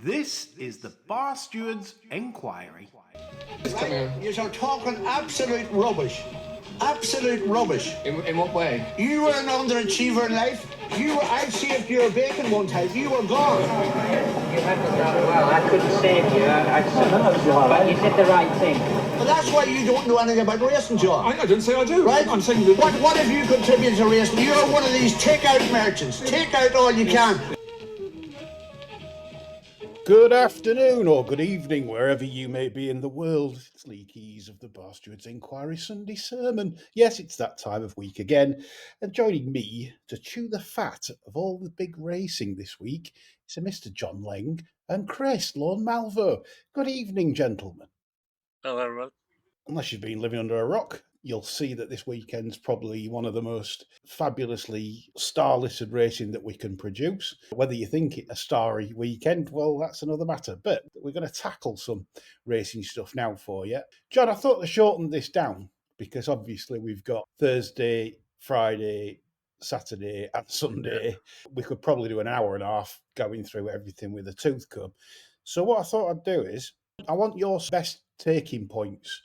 This is the Bar Stewards Enquiry. Right? You're talking absolute rubbish. Absolute rubbish. In what way? You were an underachiever in life. I saved your bacon one time. You were gone. You handled that well. I couldn't save you. But you did the right thing. But that's why you don't know anything about racing, John. I didn't say I do. Right? I'm saying that. What have you contributed to racing? You're one of these take-out merchants. Take out all you can. Good afternoon or good evening, wherever you may be in the world. It's Lee Keys of the Bar Stewards Enquiry Sunday Sermon. Yes, it's that time of week again. And joining me to chew the fat of all the big racing this week is a Mr. John Leng and Chris Lorne Malvo. Good evening, gentlemen. Hello, everyone. Unless you've been living under a rock, you'll see that this weekend's probably one of the most fabulously star-listed racing that we can produce. Whether you think it a starry weekend, well, that's another matter. But we're going to tackle some racing stuff now for you. John, I thought to shorten this down because obviously we've got Thursday, Friday, Saturday and Sunday. We could probably do an hour and a half going through everything with a tooth comb. So what I thought I'd do is I want your best taking points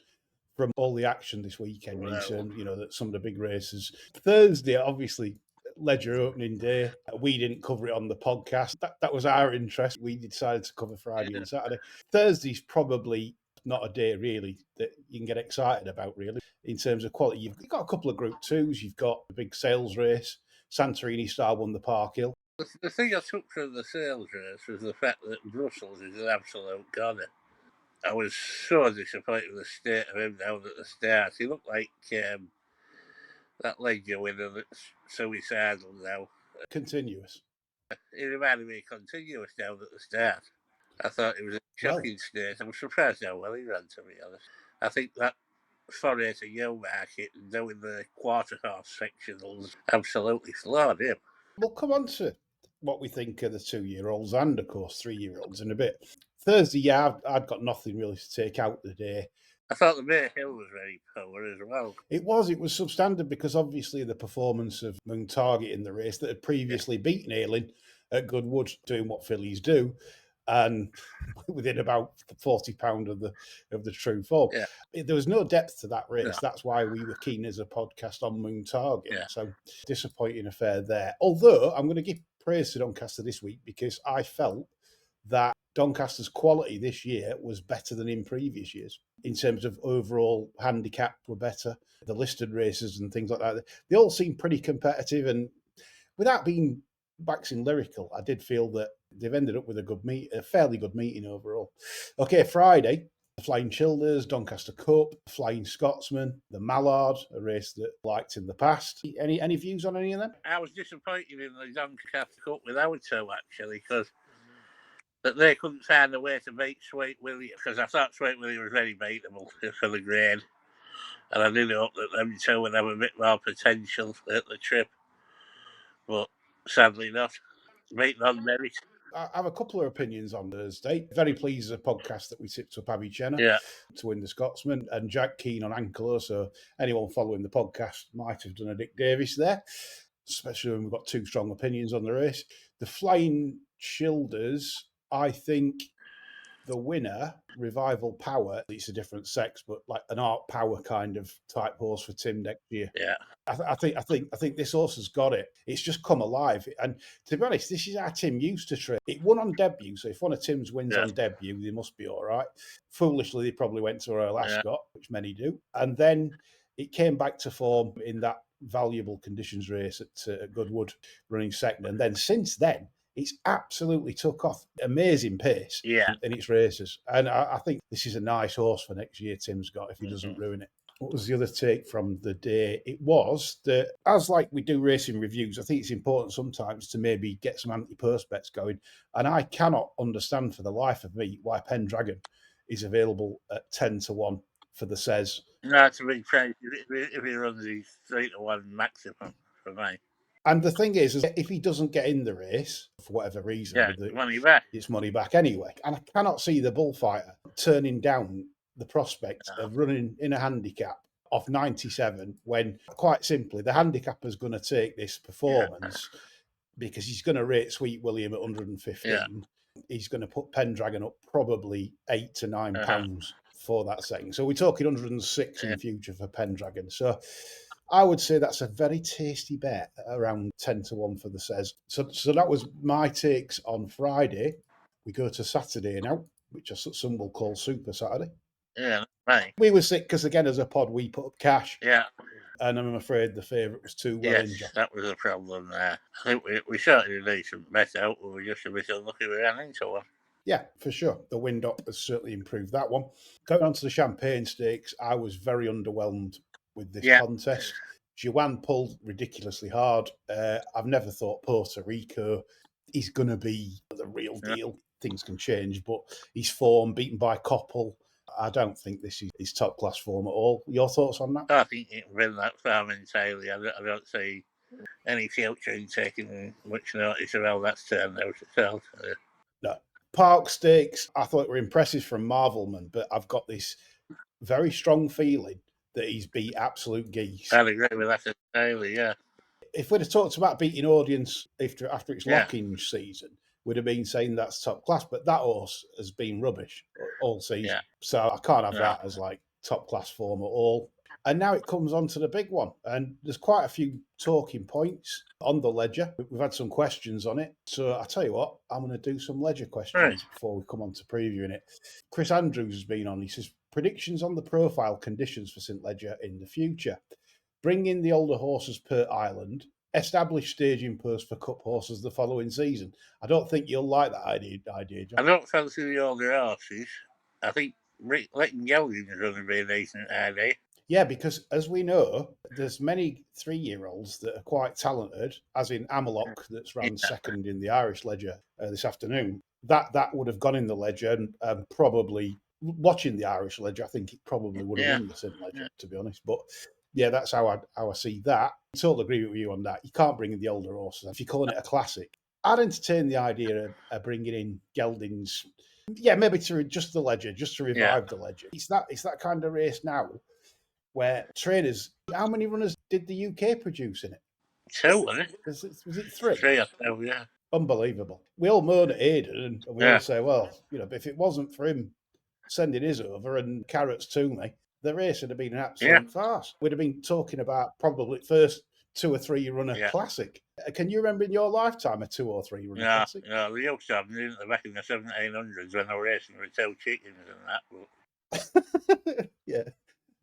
from all the action this weekend in terms, that some of the big races. Thursday, obviously, Ledger opening day. We didn't cover it on the podcast. That was our interest. We decided to cover Friday and Saturday. Thursday's probably not a day, really, that you can get excited about, really, in terms of quality. You've got a couple of Group 2s. You've got a big sales race. Santorini Star won the Park Hill. The thing I took from the sales race was the fact that Brussels is an absolute goner. I was so disappointed with the state of him down at the start. He looked like that Ledger winner that's suicidal now. Continuous. He reminded me of Continuous down at the start. I thought it was a shocking state. I'm surprised how well he ran, to be honest. I think that foray to Newmarket and doing the quarter horse sectionals absolutely floored him. We'll come on to what we think of the 2-year-olds and, of course, 3-year-olds in a bit. Thursday, I've got nothing really to take out today. I thought the Mayhill was very poor as well. It was substandard because obviously the performance of Moon Target in the race that had previously beaten Ailing at Goodwood, doing what fillies do, and within about £40 of the true form. Yeah. There was no depth to that race. No. That's why we were keen as a podcast on Moon Target. Yeah. So disappointing affair there. Although I'm going to give praise to Doncaster this week because I felt that Doncaster's quality this year was better than in previous years. In terms of overall handicap were better. The listed races and things like that, they all seem pretty competitive. And without being waxing lyrical, I did feel that they've ended up with a fairly good meeting overall. Okay, Friday, the Flying Childers, Doncaster Cup, Flying Scotsman, the Mallard, a race that I liked in the past. Any views on any of them? I was disappointed in the Doncaster Cup with our two, actually, because that they couldn't find a way to beat Sweet Willie, because I thought Sweet Willie was very beatable for the grade. And I did hope that them two would have a bit more potential at the trip. But sadly not. Beaten on merit. I have a couple of opinions on Thursday. Very pleased with the podcast that we tipped up Abby Jenner to win the Scotsman, and Jack Keane on Ankler. So anyone following the podcast might have done a Dick Davis there, especially when we've got two strong opinions on the race. The Flying Childers, I think the winner, Revival Power, it's a different sex, but like an Art Power kind of type horse for Tim next year. Yeah, I think this horse has got it. It's just come alive. And to be honest, this is how Tim used to train. It won on debut, so if one of Tim's wins on debut, they must be all right. Foolishly, they probably went to Royal Ascot, which many do, and then it came back to form in that valuable conditions race at Goodwood, running second, and then since then. It's absolutely took off. Amazing pace in its races. And I think this is a nice horse for next year Tim's got if he doesn't ruin it. What was the other take from the day? It was that, as like we do racing reviews, I think it's important sometimes to maybe get some anti-purse bets going. And I cannot understand for the life of me why Pendragon is available at 10-1 for the Says. That's a big price if he runs the 3-1 maximum for me. And the thing is if he doesn't get in the race, for whatever reason, money back. It's money back anyway. And I cannot see the bullfighter turning down the prospect of running in a handicap of 97 when, quite simply, the handicapper's going to take this performance because he's going to rate Sweet William at 115. he's going to put Pendragon up probably £8 to £9 for that setting. So we're talking 106 in future for Pendragon. So I would say that's a very tasty bet, around 10 to 1 for the says. So that was my takes on Friday. We go to Saturday now, which some will call Super Saturday. Yeah, right. We were sick because, again, as a pod, we put up cash. Yeah. And I'm afraid the favourite was too well Yes, injured. that was a problem there. I think we certainly need some bet out. We were just a bit unlucky we ran into one. Yeah, for sure. The wind up has certainly improved that one. Going on to the Champagne Stakes, I was very underwhelmed with this contest. Juan pulled ridiculously hard. I've never thought Puerto Rico is going to be the real deal. Things can change, but his form, beaten by Koppel, I don't think this is his top class form at all. Your thoughts on that? I think it can win that farm entirely. I don't see any future in taking much notice of how that's turned out itself. No. Park Stakes, I thought were impressive from Marvelman, but I've got this very strong feeling that he's beat Absolute Geese. I'd agree with that entirely, yeah. If we'd have talked about beating audience after its locking season, we'd have been saying that's top class, but that horse has been rubbish all season. Yeah. So I can't have that as like top class form at all. And now it comes on to the big one. And there's quite a few talking points on the ledger. We've had some questions on it. So I tell you what, I'm going to do some ledger questions before we come on to previewing it. Chris Andrews has been on. He says, predictions on the profile conditions for St. Ledger in the future. Bring in the older horses per island. Establish staging posts for cup horses the following season. I don't think you'll like that idea, John. I don't fancy the older horses. I think letting Gelding is going to be a decent idea. Yeah, because as we know, there's many 3-year-olds that are quite talented, as in Amalok, that's ran second in the Irish Ledger this afternoon. That would have gone in the Ledger, and probably watching the Irish Ledger, I think it probably would have won the St. Ledger, to be honest. But yeah, that's how I see that. I totally agree with you on that. You can't bring in the older horses. If you're calling it a classic, I'd entertain the idea of bringing in Geldings. Yeah, maybe to just the Ledger, just to revive the Ledger. It's that kind of race now where trainers, how many runners did the UK produce in it? 2, wasn't it? Was it 3? 3, I think, yeah. Unbelievable. We all moan at Aidan and we all say, well, but if it wasn't for him sending his over and carrots to me, the race would have been an absolute farce. We'd have been talking about probably first 2 or 3 runner classic. Can you remember in your lifetime a 2 or 3 runner classic? Yeah, we used to have them back in the 1700s when they were racing with 2 chickens and that. But...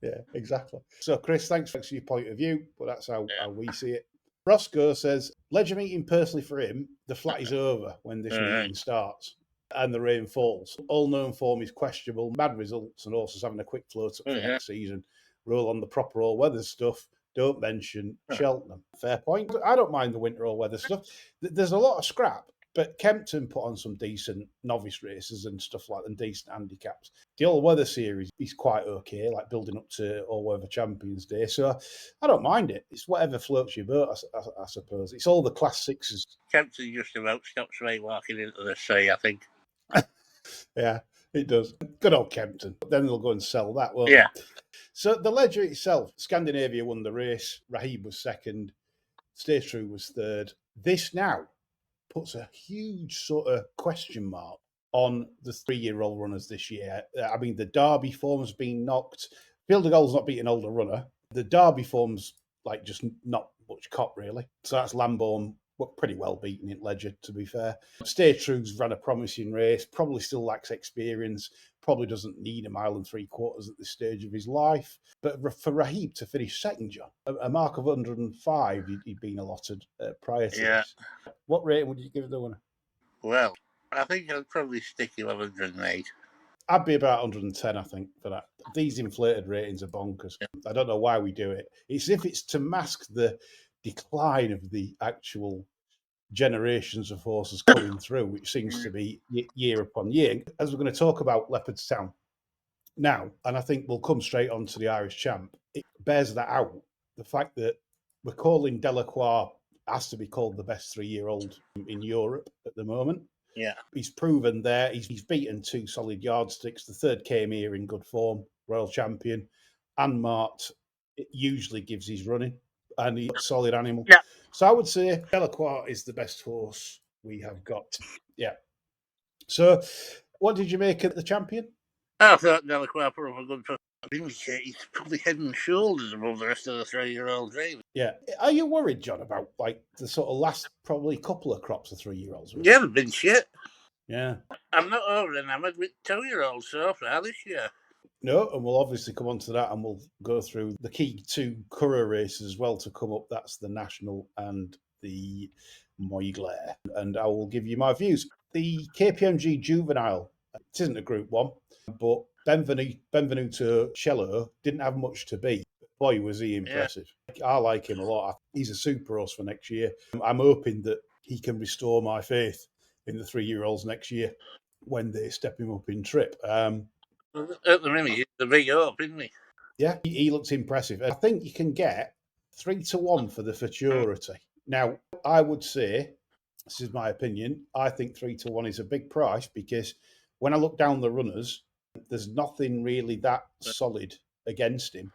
Yeah, exactly. So, Chris, thanks for your point of view, but that's how we see it. Roscoe says, Ledger meeting personally for him, the flat is over when this meeting starts and the rain falls. All known form is questionable, bad results, and also having a quick float up for next season. Roll on the proper all-weather stuff. Don't mention Cheltenham. Fair point. I don't mind the winter all-weather stuff. There's a lot of scrap, but Kempton put on some decent novice races and stuff like that, and decent handicaps. The all-weather series is quite okay, like building up to all-weather Champions Day. So I don't mind it. It's whatever floats your boat, I suppose. It's all the class sixes. Kempton just about stops right walking into the sea, I think. Yeah, it does. Good old Kempton. Then they'll go and sell that, won't they? So the Ledger itself, Scandinavia won the race. Rahib was second. Stay True was third. This now puts a huge sort of question mark on the 3-year-old runners this year. I mean, the Derby form's been knocked. Field of Gold's not beating older runner. The Derby form's like just not much cop, really. So that's Lambourne, pretty well beaten in Ledger, to be fair. Stay True's ran a promising race, probably still lacks experience, probably doesn't need 1 mile and 3/4 at this stage of his life. But for Rahib to finish second, John, a mark of 105 he'd been allotted prior to this. What rating would you give the winner? Well, I think I'd probably stick him at 108. I'd be about 110, I think, for that. These inflated ratings are bonkers. I don't know why we do it. It's if it's to mask the decline of the actual generations of horses coming through, which seems to be year upon year. As we're going to talk about Leopardstown now, and I think we'll come straight on to the Irish Champ, it bears that out. The fact that we're calling Delacroix has to be called the best 3-year-old in Europe at the moment. Yeah. He's proven there. He's beaten 2 solid yardsticks. The third came here in good form, Royal Champion. And Mart, it usually gives his running, and he's a solid animal. Yeah. So I would say Delacroix is the best horse we have got. Yeah. So, what did you make of the champion? I thought Delacour put up a good performance. He's probably head and shoulders above the rest of the 3-year-olds, really. Yeah. Are you worried, John, about like the sort of last probably couple of crops of 3-year-olds? Yeah, they've been shit. Yeah. I'm not over enamoured with 2-year-olds so far this year. No, and we'll obviously come on to that and we'll go through the key two Curragh races as well to come up. That's the National and the Moyglare. And I will give you my views. The KPMG Juvenile, it isn't a Group 1, but Benvenuto Cello didn't have much to beat. Boy, was he impressive. Yeah. I like him a lot. He's a super horse for next year. I'm hoping that he can restore my faith in the 3-year-olds next year when they step him up in trip. At the minute, he's the big up, isn't he? Yeah, he looks impressive. I think you can get 3-1 for the Futurity. Now, I would say, this is my opinion, I think 3-1 is a big price because when I look down the runners, there's nothing really that solid against him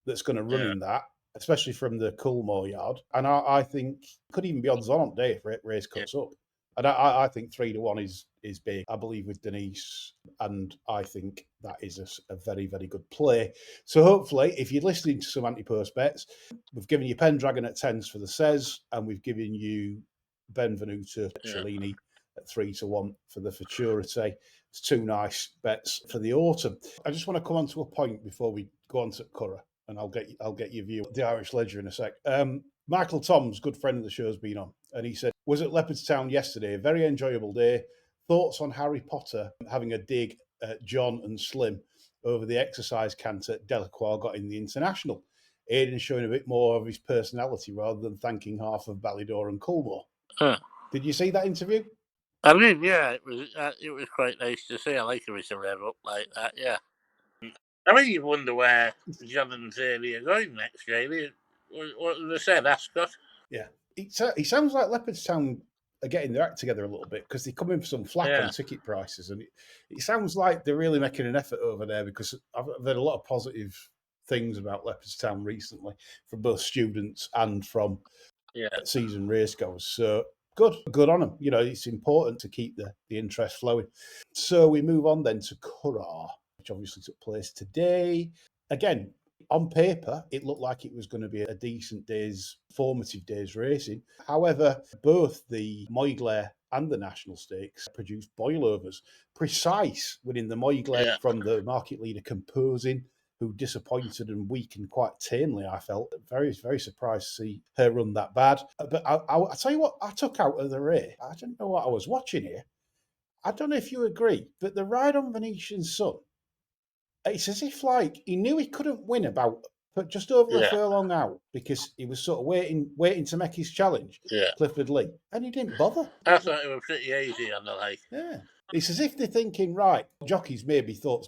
that's going to run in that, especially from the Coolmore yard. And I think could even be odds on day if race cuts up. And I think 3-1 is big. I believe with Denise, and I think that is a very, very good play. So hopefully, if you're listening to some anti-post bets, we've given you Pendragon at 10s for the Says, and we've given you Benvenuto Cellini at 3-1 for the Futurity. It's two nice bets for the autumn. I just want to come on to a point before we go on to Curragh, and I'll get your view of the Irish Ledger in a sec. Michael Toms, good friend of the show, has been on, and he said, was at Leopardstown yesterday, a very enjoyable day. Thoughts on Harry Potter having a dig at John and Slim over the exercise canter Delacour got in the International. Aidan showing a bit more of his personality rather than thanking half of Ballydor and Coolmore. Did you see that interview? I mean, yeah, it was quite nice to see. I like him to rev up like that, yeah. I mean, you wonder where John and Zaley are going next, really. What did they say, Ascot? Yeah. He sounds like Leopardstown are getting their act together a little bit because they come in for some flack on ticket prices. And it sounds like they're really making an effort over there because I've heard a lot of positive things about Leopardstown recently from both students and from season racegoers. So good on them. You know, it's important to keep the interest flowing. So we move on then to Curragh, which obviously took place today. Again, on paper, it looked like it was going to be a decent formative day's racing. However, both the Moyglare and the National Stakes produced boilovers. Precise winning the Moyglare from the market leader Composing, who disappointed and weakened quite tamely, I felt. Very, very surprised to see her run that bad. But I'll tell you what I took out of the race. I don't know what I was watching here. I don't know if you agree, but the ride on Venetian Sun, it's as if like he knew he couldn't win but just over a furlong out because he was sort of waiting to make his challenge, Clifford Lee, and he didn't bother. I thought it was pretty easy on the leg. Yeah. It's as if they're thinking, right, jockeys maybe thought,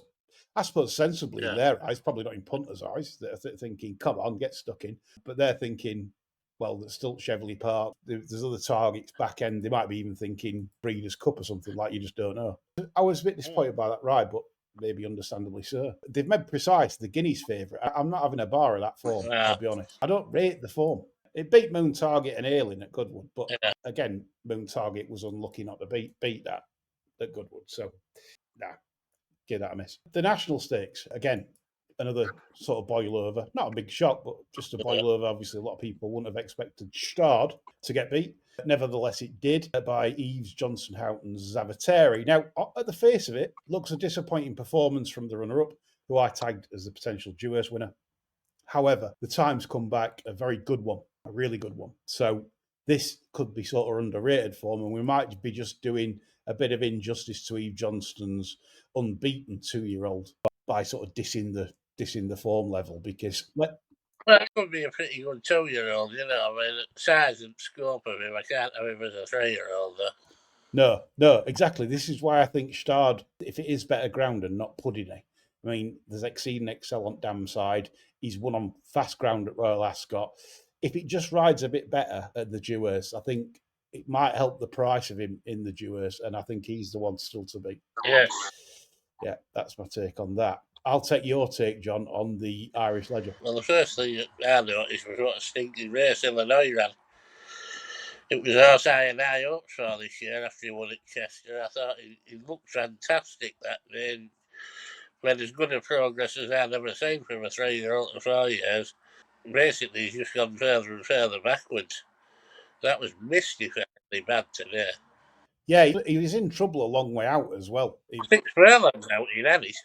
I suppose sensibly in their eyes, probably not in punters' eyes, they're thinking, come on, get stuck in. But they're thinking, well, there's still Cheveley Park, there's other targets back end. They might be even thinking Breeders' Cup or something like you just don't know. I was a bit disappointed by that ride, but maybe understandably so. They've made Precise the Guineas favourite. I'm not having a bar of that form, I'll be honest. I don't rate the form. It beat Moon Target and Ailing at Goodwood, but again, Moon Target was unlucky not to beat that at Goodwood. So, give that a miss. The National Stakes, again, another sort of boil over. Not a big shock, but just a boil over. Obviously, a lot of people wouldn't have expected Stard to get beat. Nevertheless, it did by Eves Johnson Houghton's Zavateri. Now, at the face of it, looks a disappointing performance from the runner-up, who I tagged as the potential Dewhurst winner. However, the time's come back a very good one, a really good one. So this could be sort of underrated form, and we might be just doing a bit of injustice to Eve Johnston's unbeaten 2-year-old by sort of dissing the form level because. Well, it could be a pretty good 2-year-old, you know. I mean, the size and scope of him, I can't have him as a 3-year-old, though. No, exactly. This is why I think Stard, if it is better ground and not puddingy. I mean, there's Exceed and Excel on Dam side. He's won on fast ground at Royal Ascot. If it just rides a bit better at the Dewhurst, I think it might help the price of him in the Dewhurst, and I think he's the one still to beat. Yes. Yeah, that's my take on that. I'll take your take, John, on the Irish Ledger. Well, the first thing I noticed was what a stinking race Illinois ran. It was horse I and I hoped for this year after he won at Chester. I thought he looked fantastic that day. And made as good a progress as I'd ever seen from a 3-year-old to 4 years. Basically, he's just gone further and further backwards. That was mystifyingly bad today. Yeah, he was in trouble a long way out as well. 6 furlongs out in Ennis.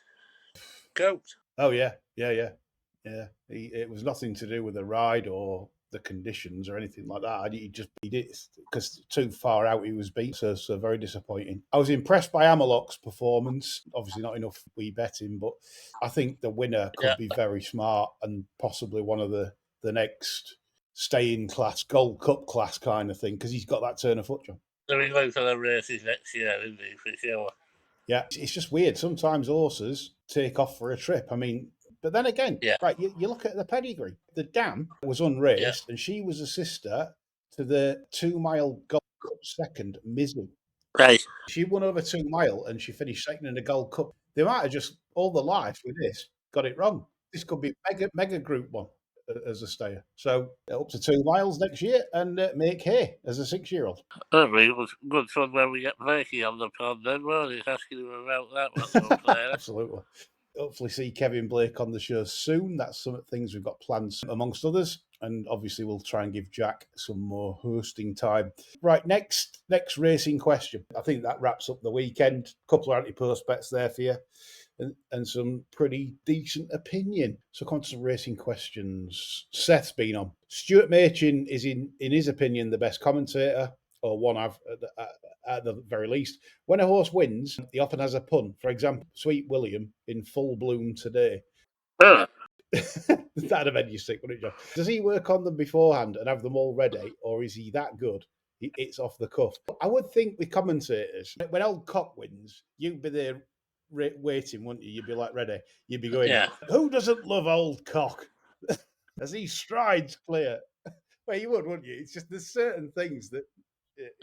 Goat. Oh yeah. It was nothing to do with the ride or the conditions or anything like that. He did because too far out he was beat. So very disappointing. I was impressed by Amalok's performance. Obviously not enough we bet him, but I think the winner could be very smart and possibly one of the next stay in class, Gold Cup class kind of thing because he's got that turn of foot, John. So he's going for the races next year, isn't he, for sure? Yeah, it's just weird. Sometimes horses take off for a trip. I mean, but then again, right, you look at the pedigree. The Dam was unraced, and she was a sister to the 2 mile Gold Cup second, Mizu. Right. She won over 2 mile and she finished second in the Gold Cup. They might have just, all the life with this, got it wrong. This could be mega Group 1 as a stayer. So up to 2 miles next year and make hay as a 6-year-old. It was good fun when we get Blakey on the pod then, won't it? Asking him about that. Absolutely. Hopefully see Kevin Blake on the show soon. That's some things we've got planned amongst others. And obviously we'll try and give Jack some more hosting time. Right, next racing question. I think that wraps up the weekend. A couple of anti-post bets there for you. And some pretty decent opinion. So come to some racing questions. Seth's been on. Stuart Machin is, in his opinion, the best commentator, or one I've at the very least. When a horse wins, he often has a pun. For example, Sweet William in Full Bloom Today. That'd have made you sick, wouldn't it, John? Does he work on them beforehand and have them all ready, or is he that good? It's off the cuff. I would think with commentators, when Old Cock wins, you'd be there waiting, wouldn't you? You'd be like ready. You'd be going, who doesn't love Old Cock? As he strides clear. Well, you would, wouldn't you? It's just there's certain things that.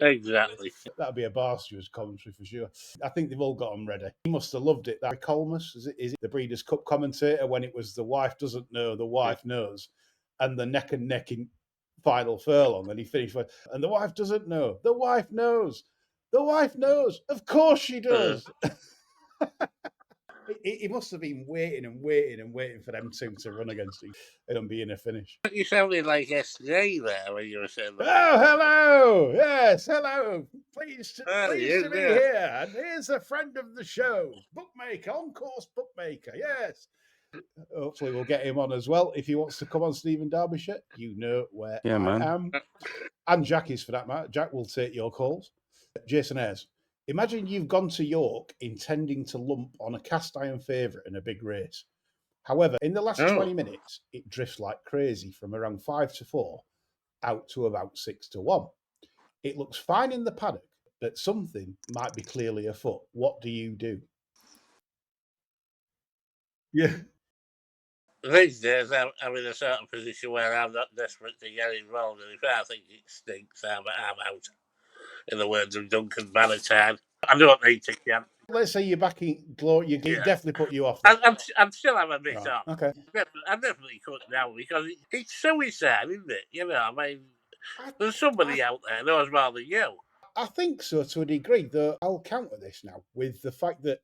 Exactly. That'd be a Barstew's commentary for sure. I think they've all got them ready. He must have loved it. That Colmus, is it the Breeders' Cup commentator when it was the wife doesn't know, the wife knows, and the neck and neck in final furlong, and he finished with, and the wife doesn't know, the wife knows, the wife knows, of course she does. He must have been waiting for them two to run against each other and be in a finish. You sounded like SJ there when you were saying that. Oh, hello! Yes, hello. Pleased to be here. And here's a friend of the show, bookmaker, on-course bookmaker. Yes. Hopefully we'll get him on as well. If he wants to come on Stephen Derbyshire, you know where I am. And Jackie's for that matter. Jack will take your calls. Jason Ayres. Imagine you've gone to York intending to lump on a cast iron favourite in a big race. However, in the last 20 minutes, it drifts like crazy from around 5-4 out to about 6-1. It looks fine in the paddock, but something might be clearly afoot. What do you do? Yeah. These days, I'm in a certain position where I'm not desperate to get involved, and if I think it stinks, I'm out. In the words of Duncan Bannatyne, I don't need to camp. Let's say you're backing Glory, you definitely put you off. I'm still have a bit off. Okay. I definitely cut down because it's suicide, isn't it? You know, I mean, there's somebody out there knows more than you. I think so to a degree, though I'll counter this now with the fact that,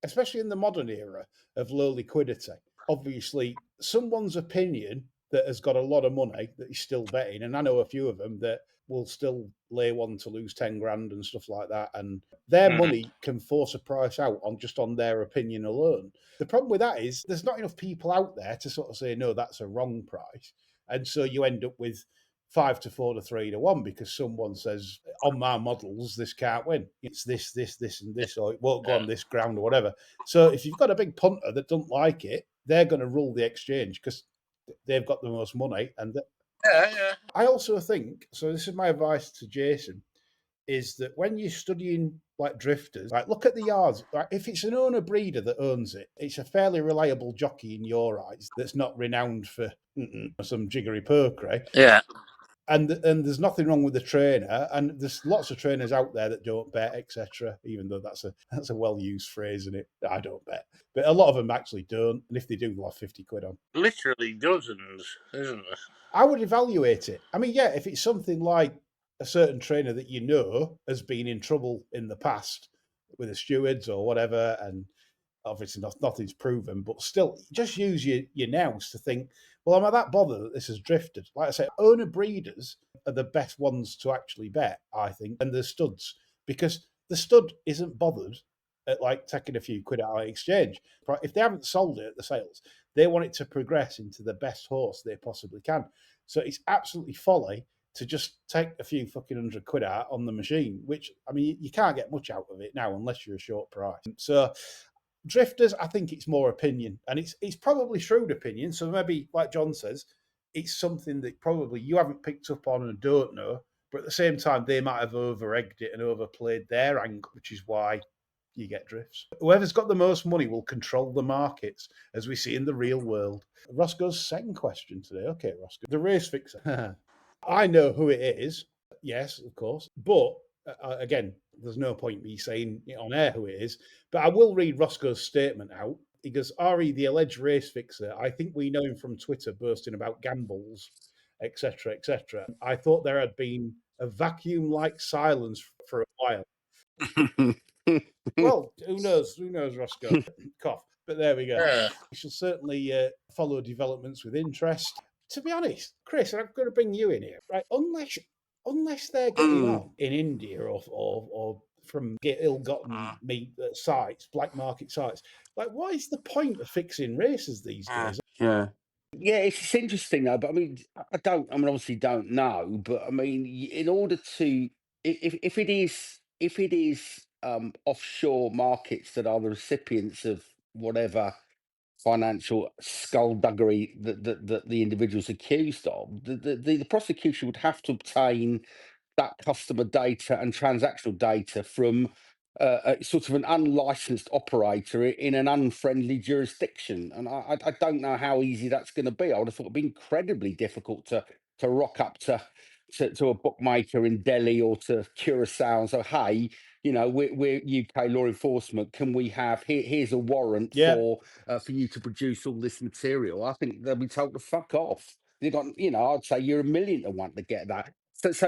especially in the modern era of low liquidity, obviously someone's opinion that has got a lot of money that is still betting, and I know a few of them that will still lay one to lose 10 grand and stuff like that, and their money can force a price out on their opinion alone. The problem with that is there's not enough people out there to sort of say, no, that's a wrong price, and so you end up with 5-4 to 3-1 because someone says, on my models, this can't win. It's this, and this, or it won't go on this ground or whatever. So if you've got a big punter that doesn't like it, they're going to rule the exchange because they've got the most money. And I also think, so this is my advice to Jason, is that when you're studying like drifters, like look at the yards. Like if it's an owner breeder that owns it, it's a fairly reliable jockey in your eyes that's not renowned for some jiggery pokery. Yeah. And there's nothing wrong with the trainer, and there's lots of trainers out there that don't bet, etc. Even though that's a well-used phrase, isn't it? I don't bet, but a lot of them actually don't, and if they do, they'll have 50 quid on. Literally dozens, isn't there? I would evaluate it. I mean, yeah, if it's something like a certain trainer that you know has been in trouble in the past with the stewards or whatever, and obviously nothing's proven, but still, just use your nous to think, well, am I that bothered that this has drifted? Like I say, owner breeders are the best ones to actually bet, I think, and the studs, because the stud isn't bothered at like taking a few quid out of exchange. If they haven't sold it at the sales, they want it to progress into the best horse they possibly can. So it's absolutely folly to just take a few fucking £100 out on the machine, which, I mean, you can't get much out of it now unless you're a short price. So drifters, I think it's more opinion, and it's probably shrewd opinion. So maybe, like John says, it's something that probably you haven't picked up on and don't know, but at the same time, they might have over-egged it and overplayed their angle, which is why you get drifts. Whoever's got the most money will control the markets, as we see in the real world. Roscoe's second question today. Okay, Roscoe. The race fixer. I know who it is. Yes, of course. But again, there's no point me saying on air who it is. But I will read Roscoe's statement out. He goes, Ari, the alleged race fixer, I think we know him from Twitter boasting about gambles, etc., etc. I thought there had been a vacuum-like silence for a while. Well, who knows? Who knows, Roscoe? Cough. But there we go. We shall certainly follow developments with interest. To be honest, Chris, I'm going to bring you in here, right? Unless they're getting on in India or from ill-gotten meat sites, black market sites, like what is the point of fixing races these days? Yeah. Yeah, it's interesting though, but I mean, I mean, obviously don't know, but I mean, in order to, if it is offshore markets that are the recipients of whatever financial skullduggery that the individual's accused of, the prosecution would have to obtain that customer data and transactional data from a sort of an unlicensed operator in an unfriendly jurisdiction. And I don't know how easy that's going to be. I would have thought it'd be incredibly difficult to rock up to a bookmaker in Delhi or to Curacao and say, hey, you know, we're UK law enforcement. Can we have here's a warrant for you to produce all this material? I think they'll be told to fuck off. They've got, you know, I'd say you're 1,000,000 to 1 to get that.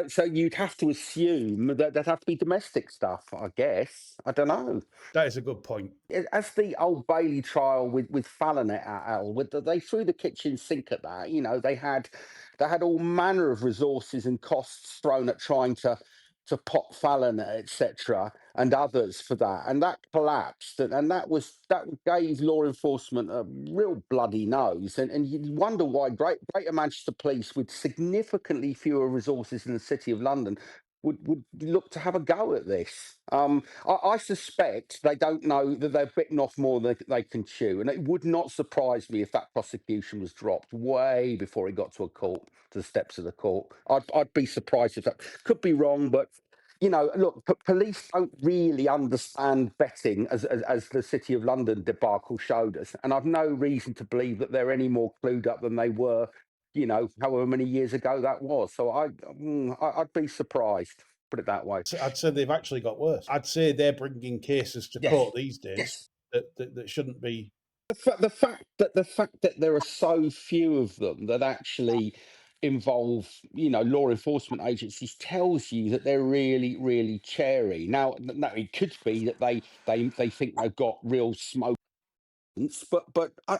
So you'd have to assume that there'd have to be domestic stuff, I guess. I don't know. That is a good point. As the Old Bailey trial with Fallon et al, they threw the kitchen sink at that. You know, they had all manner of resources and costs thrown at trying to pot Fallon, etc., and others for that, and that collapsed, and that gave law enforcement a real bloody nose, and you wonder why Greater Manchester Police, with significantly fewer resources in the City of London, would look to have a go at this. I suspect they don't know that they're bitten off more than they can chew, and it would not surprise me if that prosecution was dropped way before it got to the steps of the court. I'd be surprised if that could be wrong, but you know, look, police don't really understand betting as the City of London debacle showed us, and I've no reason to believe that they're any more clued up than they were, you know, however many years ago that was. So I'd be surprised, put it that way. I'd say they've actually got worse. I'd say they're bringing cases to court these days that shouldn't be. The fact that there are so few of them that actually involve, you know, law enforcement agencies tells you that they're really, really chary. Now, it could be that they think they've got real smoke. But I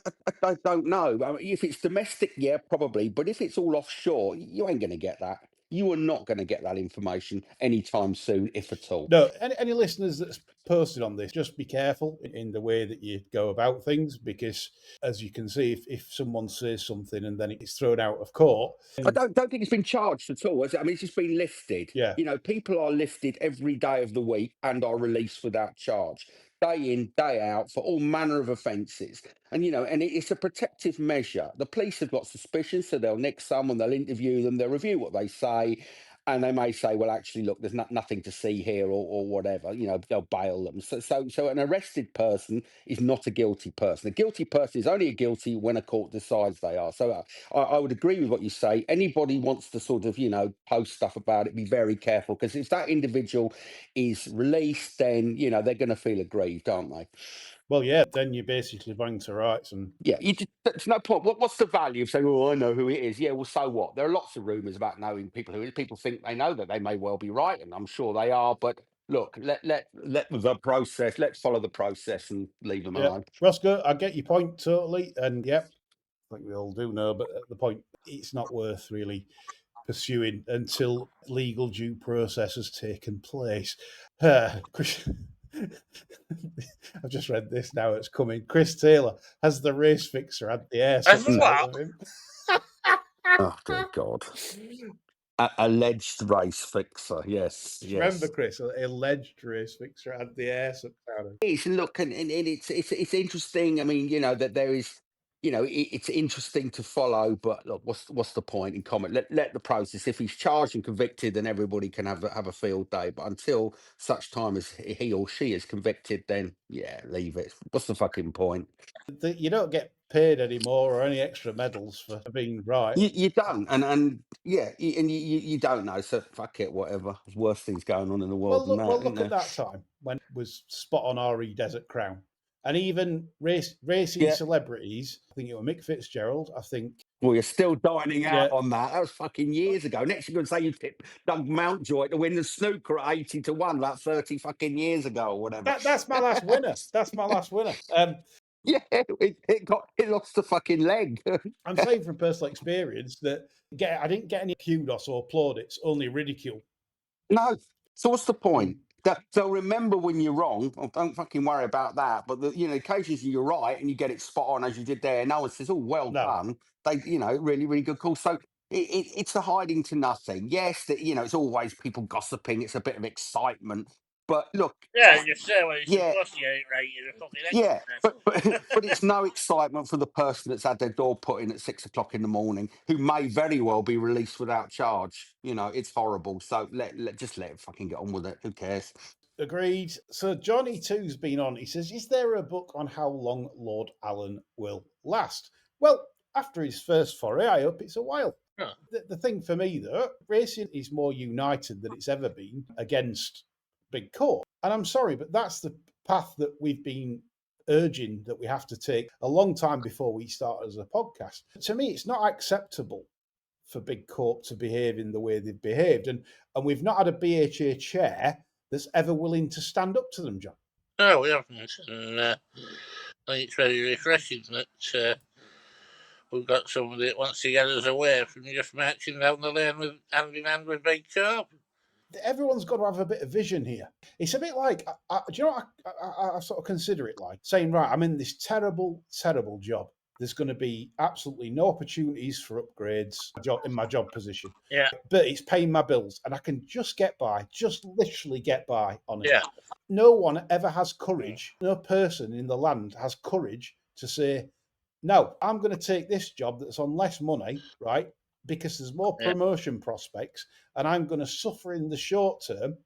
don't know. I mean, if it's domestic, yeah, probably. But if it's all offshore, you ain't going to get that. You are not going to get that information anytime soon, if at all. No, any listeners that's posted on this, just be careful in the way that you go about things, because as you can see, if someone says something and then it's thrown out of court. I don't think it's been charged at all. I mean, it's just been lifted. Yeah. You know, people are lifted every day of the week and are released without charge, day in, day out, for all manner of offences. And, you know, and it's a protective measure. The police have got suspicions, so they'll nick someone, they'll interview them, they'll review what they say, and they may say, well, actually, look, there's nothing to see here, or whatever. You know, they'll bail them. So an arrested person is not a guilty person. A guilty person is only a guilty when a court decides they are. So I would agree with what you say. Anybody wants to sort of, you know, post stuff about it, be very careful, because if that individual is released, then, you know, they're going to feel aggrieved, aren't they? Well, yeah, then you're basically buying to rights and Yeah, you just, there's no point. What's the value of saying, "Oh, I know who it is"? Yeah, well, so what? There are lots of rumours about knowing people who it is. People think they know that they may well be right, and I'm sure they are. But look, let the process. Let's follow the process and leave them yeah. alone. Roscoe, I get your point totally, and yep, I think we all do know, but at the point, it's not worth really pursuing until legal due process has taken place. Chris, I've just read this now, it's coming. Chris Taylor has the race fixer had the air As sucked out what? of him. Oh dear God! Alleged race fixer. Yes, Remember, yes. Chris, an alleged race fixer had the air sucked out of him. It's look, and it's interesting. I mean, that there is, it's interesting to follow. But look, what's the point in comment? Let the process. If he's charged and convicted, then everybody can have a field day. But until such time as he or she is convicted, then yeah, leave it. What's the fucking point? You don't get paid anymore or any extra medals for being right. You don't, and yeah, you don't know. So fuck it, whatever. There's worse things going on in the world than that. Well, Isn't look there? at that time when it was spot on RE Desert Crown. And even racing Yeah. celebrities, I think it was Mick Fitzgerald, I think. Well, you're still dining Yeah, out on that. That was fucking years ago. Next, you're going to say you tipped Doug Mountjoy to win the snooker at 80-1, like 30 fucking years ago or whatever. that's my last winner. That's my last winner. Yeah, it lost a fucking leg. I'm saying from personal experience that I didn't get any kudos or plaudits, only ridicule. No. So what's the Mm. point? They'll remember when you're wrong. Oh, don't fucking worry about that. But occasions you're right and you get it spot on as you did there. No one says, "Oh, well No. done." They, really, really good call. So it's a hiding to nothing. Yes, that it's always people gossiping. It's a bit of excitement. But look, Yeah, you say when it's yeah, supposed to get it right, you're a fucking yeah, expert. but it's no excitement for the person that's had their door put in at 6 o'clock in the morning, who may very well be released without charge. It's horrible. So just let it fucking get on with it. Who cares? Agreed. So Johnny Two's been on. He says, "Is there a book on how long Lord Allen will last?" Well, after his first foray, I hope it's a while. Huh. The thing for me, though, racing is more united than it's ever been against Big Corp. And I'm sorry, but that's the path that we've been urging that we have to take a long time before we start as a podcast. To me, it's not acceptable for Big Corp to behave in the way they've behaved. And we've not had a BHA chair that's ever willing to stand up to them, John. No, we haven't. And I think it's very refreshing that we've got somebody that wants to get us away from just marching down the lane with hand in hand with Big Corp. Everyone's got to have a bit of vision here. It's a bit like, do you know what I sort of consider it like? Saying, right, I'm in this terrible, terrible job. There's going to be absolutely no opportunities for upgrades in my job position. Yeah. But it's paying my bills and I can just get by, just literally get by on it. Yeah. No one ever has courage, no person in the land has courage to say, no, I'm going to take this job that's on less money, right? Because there's more promotion prospects and I'm going to suffer in the short term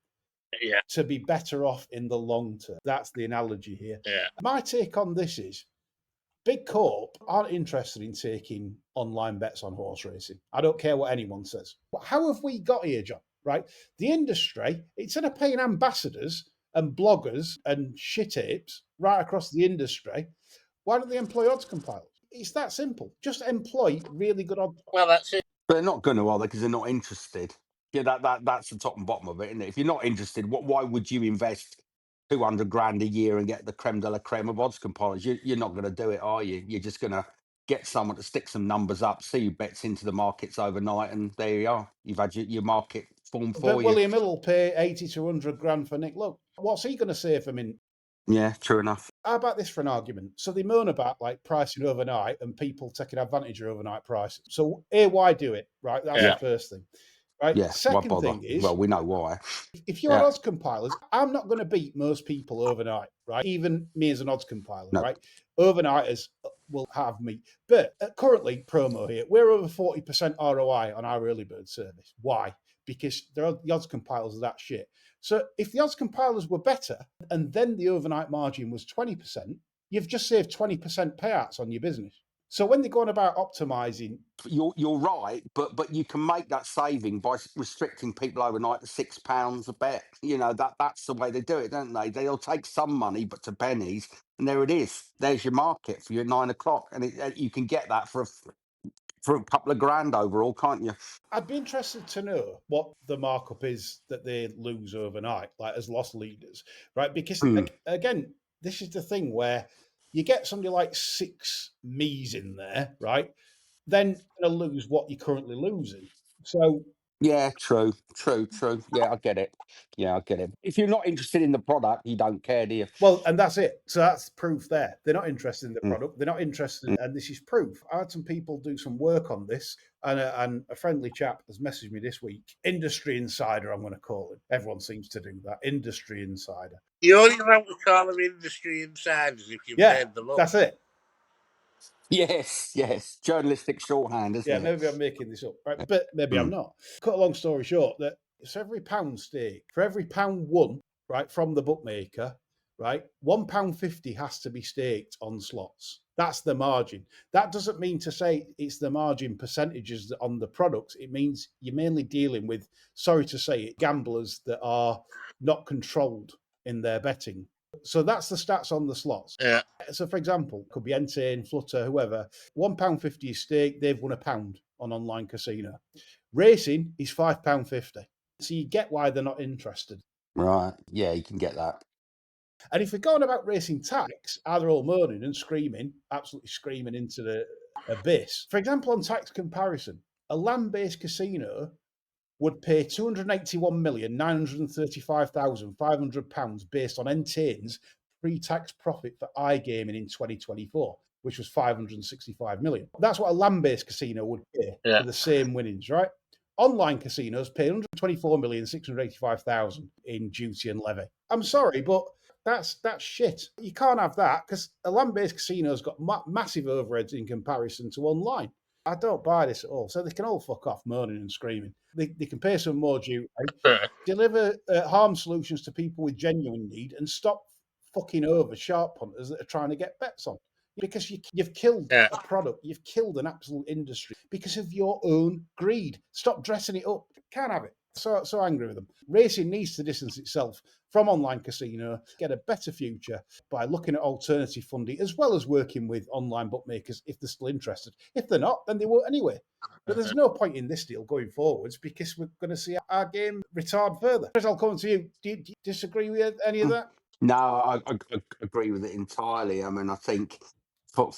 to be better off in the long term. That's the analogy here. Yeah. My take on this is Big Corp aren't interested in taking online bets on horse racing. I don't care what anyone says. But how have we got here, John? Right? The industry, instead of paying ambassadors and bloggers and shit apes right across the industry, why don't they employ odds compilers? It's that simple. Just employ really good odds. Well, that's it. But they're not going to, are they? Because they're not interested. Yeah, that's the top and bottom of it, isn't it? If you're not interested, why would you invest 200 grand a year and get the creme de la creme of odds compilers? You're not going to do it, are you? You're just going to get someone to stick some numbers up, see who bets into the markets overnight, and there you are. You've had your market form for But you. William Hill will pay 80 to 100 grand for Nick Lowe. What's he going to say for him? Yeah, true enough. How about this for an argument? So they moan about like pricing overnight and people taking advantage of overnight pricing. So why do it? Right, that's the first thing. Right. Yeah. Second why bother? thing is, well, we know why. If you're odds compilers, I'm not going to beat most people overnight, right? Even me as an odds compiler, right? Overnighters will have me. But currently, promo here, we're over 40% ROI on our early bird service. Why? Because the odds compilers are that shit. So if the odds compilers were better and then the overnight margin was 20%, you've just saved 20% payouts on your business. So when they're going about optimizing, You're right, but you can make that saving by restricting people overnight to £6 a bet. You know that's the way they do it, don't they? They'll take some money, but to pennies, and there it is. There's your market for your 9 o'clock, and you can get that for a couple of grand overall, can't you? I'd be interested to know what the markup is that they lose overnight, like as loss leaders, right? Because again, this is the thing where you get somebody like 6 me's in there, right? Then you're going to lose what you're currently losing. So Yeah, true. Yeah, I get it. If you're not interested in the product, you don't care, do you? well, and that's it. So that's proof there. They're not interested in the Mm. product. They're not interested, Mm. and this is proof. I had some people do some work on this, and a friendly chap has messaged me this week. Industry insider, I'm going to call him. Everyone seems to do that. Industry insider. You only want to call them industry insiders if you've Yeah, made them up. that's it. Yes. Journalistic shorthand, isn't Yeah, it? maybe I'm making this up, right? But maybe I'm not. Cut a long story short, that it's every pound stake for every pound won, right, from the bookmaker, right, £1.50 has to be staked on slots. That's the margin. That doesn't mean to say it's the margin percentages on the products. It means you're mainly dealing with, sorry to say it, gamblers that are not controlled in their betting. So that's the stats on the slots. Yeah. So, for example, could be Entain, Flutter, whoever. £1.50 is stake, they've won £1 on online casino. Racing is £5.50. So you get why they're not interested. Right. Yeah, you can get that. And if we're going about racing tax, they're all moaning and screaming, absolutely screaming into the abyss. For example, on tax comparison, a land-based casino would pay £281,935,500 based on Entain's pre-tax profit for iGaming in 2024, which was 565 million. That's what a land-based casino would pay for the same winnings, right? Online casinos pay 124,685,000 in duty and levy. I'm sorry, but that's shit. You can't have that because a land-based casino's got massive overheads in comparison to online. I don't buy this at all. So they can all fuck off moaning and screaming. They can pay some more duty, deliver harm solutions to people with genuine need, and stop fucking over sharp punters that are trying to get bets on. Because you've killed a product, you've killed an absolute industry because of your own greed. Stop dressing it up. Can't have it. So angry with them. Racing needs to distance itself from online casino, get a better future by looking at alternative funding as well as working with online bookmakers if they're still interested. If they're not, then they won't anyway. But there's no point in this deal going forwards because we're going to see our game retard further. Chris, I'll come to you. Do you disagree with any of that? No, I agree with it entirely. I mean, I think for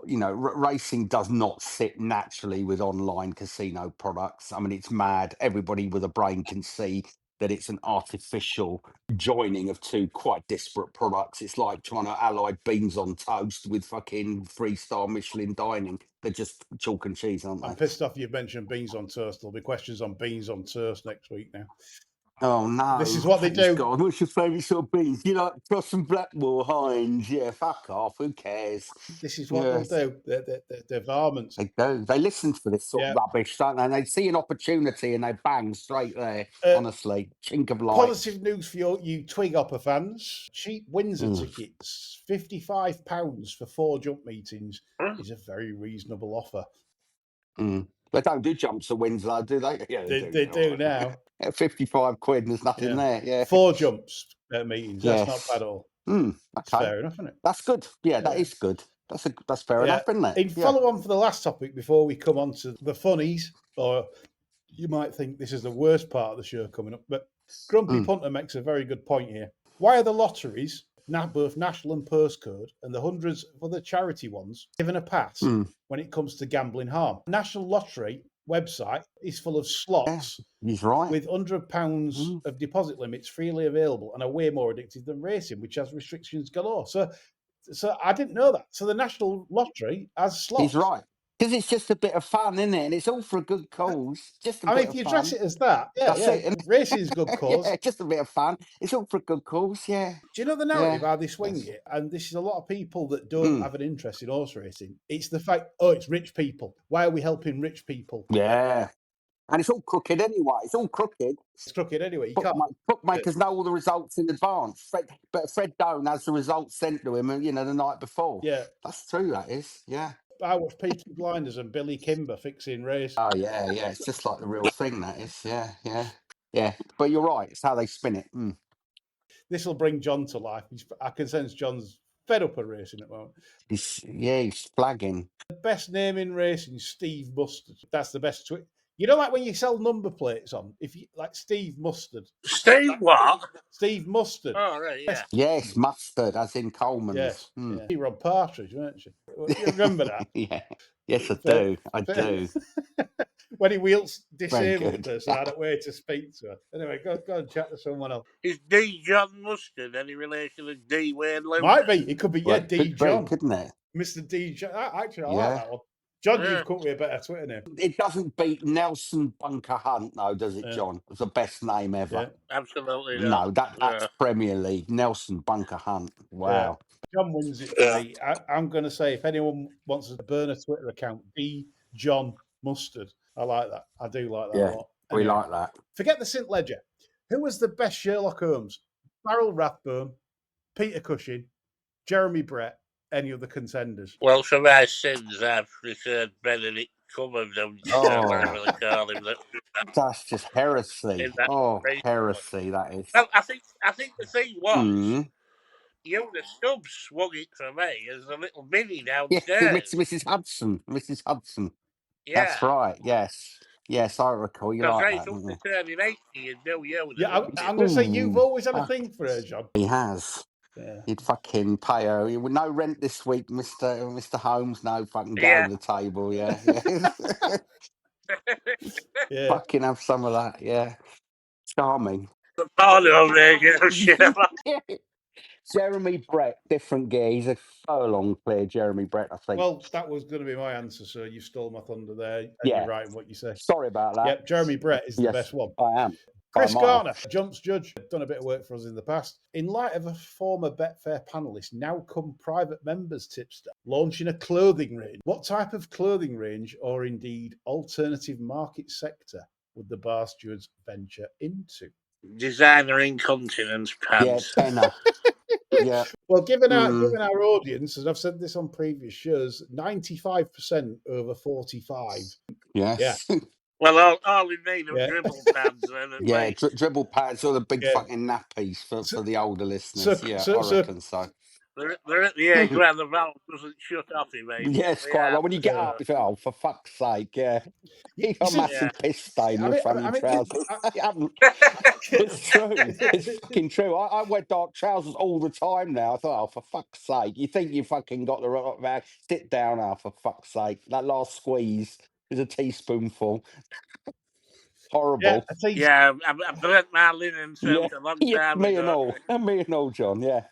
racing does not sit naturally with online casino products. I mean, it's mad. Everybody with a brain can see that it's an artificial joining of two quite disparate products. It's like trying to ally beans on toast with fucking 3-star Michelin dining. They're just chalk and cheese, aren't I'm they? pissed off you've mentioned beans on toast. There'll be questions on beans on toast next week now. Oh no! This is what they Please do. God, what's your favourite sort of beans? You like Cross and Blackmore, Heinz? Yeah, fuck off. Who cares? This is what they'll do. They're varmints. They do. They listen for this sort Yeah. of rubbish, don't they? And they see an opportunity and they bang straight there. Honestly, chink of light. Positive news for you Twig Hopper fans. Cheap Windsor tickets, £55 for 4 jump meetings is a very reasonable offer. They don't do jumps at Windsor, do they? Yeah, They do now. 55 quid and there's nothing there. Yeah. 4 jumps at meetings. That's not bad at all. Okay. Fair enough, isn't it? That's good. Yeah, that is good. That's fair enough, isn't it? In follow on for the last topic before we come on to the funnies, or you might think this is the worst part of the show coming up, but Grumpy Punter makes a very good point here. Why are the lotteries, both national and postcode, and the hundreds of other charity ones, given a pass when it comes to gambling harm? National Lottery website is full of slots he's right. with £100 of deposit limits freely available and are way more addictive than racing, which has restrictions galore. So I didn't know that. So the National Lottery has slots. He's right. Because it's just a bit of fun, isn't it? And it's all for a good cause. Just a bit of fun. If you dress it as that, That's it. Racing's good cause. Yeah, just a bit of fun. It's all for a good cause, yeah. Do you know the narrative how they swing it? And this is a lot of people that don't have an interest in horse racing. It's the fact, it's rich people. Why are we helping rich people? Yeah. And it's all crooked anyway. It's all crooked. It's crooked anyway. Bookmakers know all the results in advance. But Fred Doan has the results sent to him, the night before. Yeah. That's true, that is. Yeah. watched Peaky Blinders and Billy Kimber fixing race. Oh yeah, yeah. It's just like the real thing. That is. Yeah, yeah, yeah. But you're right. It's how they spin it. This will bring John to life. I can sense John's fed up of racing at the moment. He's flagging. The best name in racing, Steve Mustard. That's the best tweet. You know, like when you sell number plates on, if you like Steve Mustard. Steve what? Steve Mustard. Oh, right, yeah. Yes, mustard, as in Coleman's. Yes. Yeah. You were on Partridge, weren't you? You remember that? Yeah. Yes, I do. I do. When he wheels Very disabled good. her, so I had a way to speak to her. Anyway, go and chat to someone else. Is D. John Mustard any relation to D. Wayne Lewis? Might be. It could be, yeah, Well, D. could be, John. couldn't it? Mr. D. John. Actually, I Yeah. like that one. John, Yeah. you've cut me a better Twitter name. It doesn't beat Nelson Bunker Hunt, though, does it, Yeah. John? It's the best name ever. Yeah. Absolutely No, not. that's Yeah. Premier League. Nelson Bunker Hunt. Wow. John wins it for me. I'm going to say, if anyone wants to burn a Twitter account, D. John Mustard. I like that. I do like that Yeah, a lot. we Anyway, like that. forget the St. Ledger. Who was the best Sherlock Holmes? Farrell Rathbone, Peter Cushing, Jeremy Brett, any other contenders? Well, for my sins, I've preferred Benedict Cumberbatch, Oh. whatever they call him. That's just heresy. In that Oh, race. heresy, that is. Well, I think the thing was, Mm. Una Stubbs swung it for me as a little mini Yeah, downstairs. Mrs. Hudson. Mrs. Hudson. Yeah. That's right. Yes. Yes, I recall. You Because like right that, up didn't to turning 80 and no Una. Yeah, I'm going to say you've always had a thing for her, John. He has. Yeah. He'd fucking pay her. No rent this week, Mr. Holmes. No fucking go Yeah. over the table. Yeah. Yeah. Fucking have some of that. Yeah. Charming. The porno radio shit. Jeremy Brett, different gear. He's a furlong clear, Jeremy Brett, I think. Well, that was going to be my answer, so you stole my thunder there. And Yeah. you're right in what you say. Sorry about that. Yep, Jeremy Brett is the Yes, best one. I am. Chris By a mile. Garner, jumps judge, done a bit of work for us in the past. In light of a former Betfair panelist, now come private members tipster, launching a clothing range. What type of clothing range, or indeed alternative market sector, would the bar stewards venture into? Designer incontinence Yeah, pants. tenner. Yeah. Well, given our audience, as I've said this on previous shows, 95% over 45. Yes. Yeah. Well, all in need of Yeah. dribble pads then. And Yeah, mates. dribble pads or the big Yeah. fucking nappies for the older listeners. I so- reckon so. They're at the age where the valve doesn't shut off him, mate. Yes, quite right. When you get Yeah. up, you think, oh, for fuck's sake, yeah. You You've got a see- massive piss stain I on mean- front I of mean, your trousers. You haven't- It's true. It's fucking true. I wear dark trousers all the time now. I thought, oh, for fuck's sake. You think you fucking got the right bag. Sit down now, for fuck's sake. That last squeeze is a teaspoonful. Horrible. Yeah, I tell you, Yeah, I burnt my linen suit a long time me ago. and all. And me and all, John, yeah.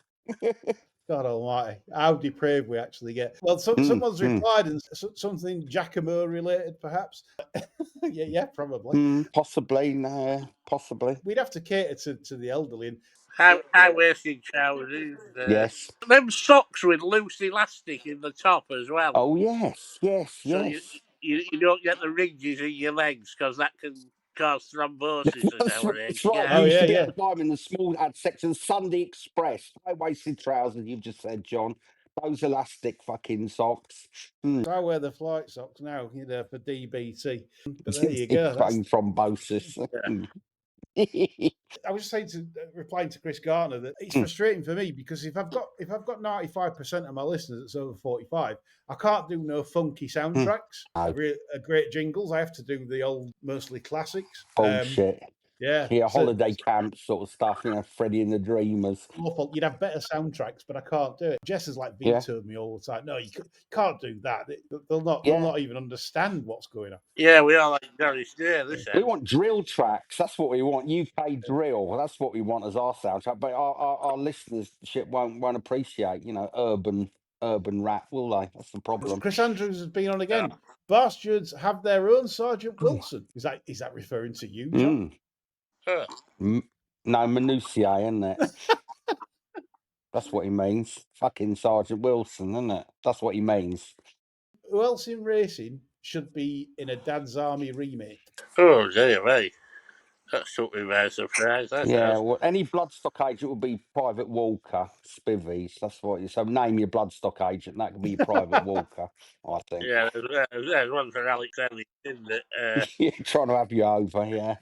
God almighty, how depraved we actually get. Well, someone's replied and something Giacomo related, perhaps. yeah, probably. Possibly, no, possibly. We'd have to cater to the elderly. And High-waisted trousers. Yes. Them socks with loose elastic in the top as well. Oh, yes, yes, So yes. you don't get the ridges in your legs because that can cause thrombosis That's nowadays. right. Yeah. Oh, We used to yeah, be yeah. at the time in the small ad section, Sunday Express, high-waisted trousers. You've just said, John. Those elastic fucking socks. I wear the flight socks now, for DBT. But there you go. Fucking thrombosis. I was saying replying to Chris Garner that it's frustrating for me because if I've got 95% of my listeners that's over 45, I can't do no funky soundtracks, great jingles. I have to do the old, mostly classics. Bullshit. Yeah, Holiday camp sort of stuff, Freddie and the Dreamers. Awful. You'd have better soundtracks, but I can't do it. Jess has vetoed me all the time. No, you can't do that. They'll not even understand what's going on. Yeah, we all like Doris Day. We want drill tracks. That's what we want. UK drill. That's what we want as our soundtrack. But our listenership won't appreciate, urban rap, will they? That's the problem. Chris Andrews has been on again. Bar stewards have their own Sergeant Wilson. Is that referring to you, John? No, minutiae, isn't it? That's what he means. Fucking Sergeant Wilson, isn't it? That's what he means. Who else in racing should be in a Dad's Army remake? Oh, dear, right. That took me by surprise. That Yeah, has. well, any bloodstock agent would be Private Walker, Spivvies. That's what you. So name your bloodstock agent. That could be your Private Walker, I think. Yeah, there's one for Alex Ellis, isn't it? Yeah, trying to have you over. Yeah,